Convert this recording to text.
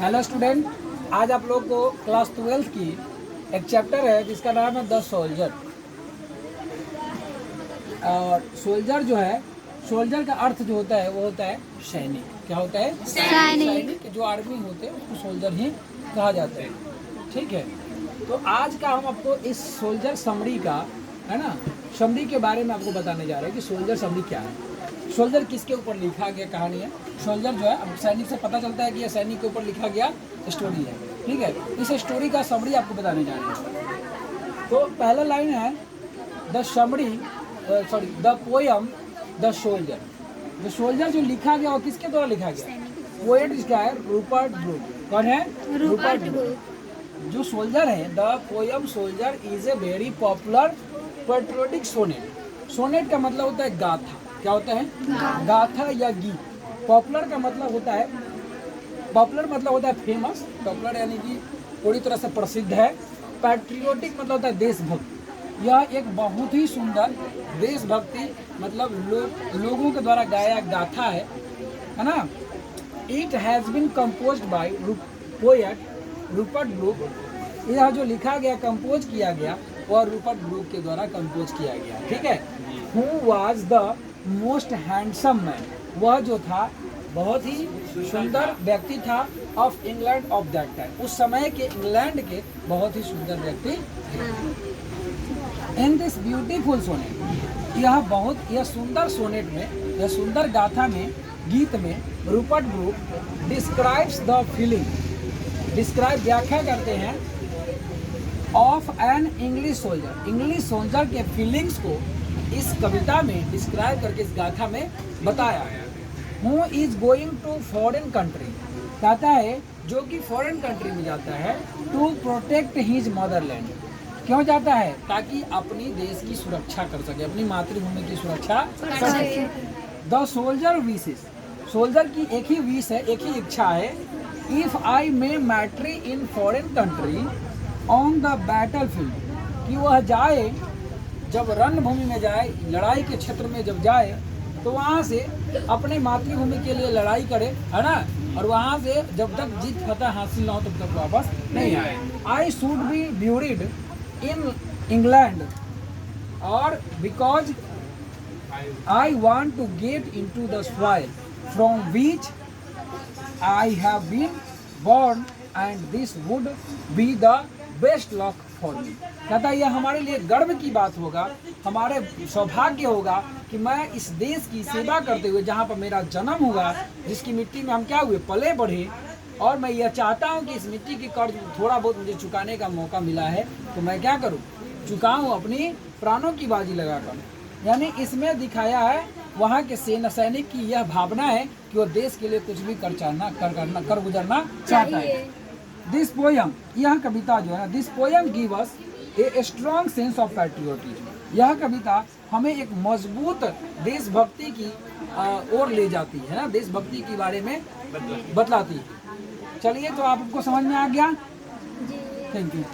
Hello student, आज आप लोग को क्लास 12th की एक चैप्टर है जिसका नाम है द सोल्जर। और सोल्जर जो है, सोल्जर का अर्थ जो होता है वो होता है सैनिक। क्या होता है? सैनिक। जो आर्मी होते हैं उसको सोल्जर ही कहा जाता है। ठीक है, तो आज का हम आपको इस सोल्जर समरी का, है ना, समरी के बारे में आपको बताने जा रहे हैं कि सोल्जर समरी क्या है, सोल्जर किसके ऊपर लिखा गया कहानी है। सोल्जर जो है, अब सैनिक से पता चलता है कि यह सैनिक के ऊपर लिखा गया स्टोरी है। ठीक है, इस स्टोरी का समरी आपको बताने जा रहे हैं। तो पहला लाइन है the summary, sorry the poem the soldier. जो सोल्जर जो लिखा गया वो किसके द्वारा लिखा गया? पोएट जिसका है रूपर्ट ब्रूक। कौन है? Rupert Brooke. जो सोल्जर है, the poem soldier is a very popular patriotic sonnet. Sonnet का मतलब होता है गाथा। क्या होता है? गाथा या गीत। पॉपुलर का मतलब होता है, पॉपुलर मतलब होता है फेमस, पॉपुलर यानी कि पूरी तरह से प्रसिद्ध है। पैट्रियोटिक मतलब होता है देशभक्त। यह एक बहुत ही सुंदर देशभक्ति मतलब लोगों के द्वारा गाया गाथा है ना। It has been composed by poet Rupert Brooke. यह जो लिखा गया, कंपोज किया गया, वह रूपर्ट ब्रूक के द्वारा कंपोज किया गया। ठीक है। Who was the most handsome man. वह जो था बहुत ही सुंदर व्यक्ति था of England of that time. उस समय के इंग्लैंड के बहुत ही सुंदर व्यक्ति थे। इन दिस ब्यूटीफुल सोनेट, यह सुंदर सोनेट में, यह सुंदर गाथा में, गीत में Rupert Brooke describes the feeling, describe व्याख्या करते हैं of an English soldier. English soldier के फीलिंग्स को इस कविता में डिस्क्राइब करके इस गाथा में बताया है। Who is going to foreign country, कहता है जो कि फॉरेन कंट्री में जाता है, टू प्रोटेक्ट हिज मदरलैंड। क्यों जाता है? ताकि अपनी देश की सुरक्षा कर सके, अपनी मातृभूमि की सुरक्षा कर सके। द सोल्जर विशेस, सोल्जर की एक ही विश है, एक ही इच्छा है। If I may martyr in foreign country on the battlefield, कि वह जाए, जब रणभूमि में जाए, लड़ाई के क्षेत्र में जब जाए, तो वहाँ से अपने मातृभूमि के लिए लड़ाई करे, है ना, और वहाँ से जब तक जीत फतह हासिल ना हो तब तक वापस नहीं आए। I should be buried in England, और because I want to get into the soil from which I have been born and this would be the best luck for me। कहता है यह हमारे लिए गर्व की बात होगा, हमारे सौभाग्य होगा कि मैं इस देश की सेवा करते हुए, जहाँ पर मेरा जन्म हुआ, जिसकी मिट्टी में हम क्या हुए, पले बढ़े, और मैं यह चाहता हूँ कि इस मिट्टी की कर्ज थोड़ा बहुत मुझे चुकाने का मौका मिला है, तो मैं क्या करूँ, चुकाऊँ अपनी प्राणों की बाजी लगाकर। यानी इसमें दिखाया है वहाँ के सेना सैनिक की यह भावना है कि वो देश के लिए कुछ भी कर गुजरना चाहता है। दिस पोयम, यह कविता जो है ना, this poem give us a strong sense of patriotism. यह कविता हमें एक मजबूत देशभक्ति की ओर ले जाती है ना, देशभक्ति के बारे में बतलाती है। चलिए, तो आपको समझ में आ गया? Thank you.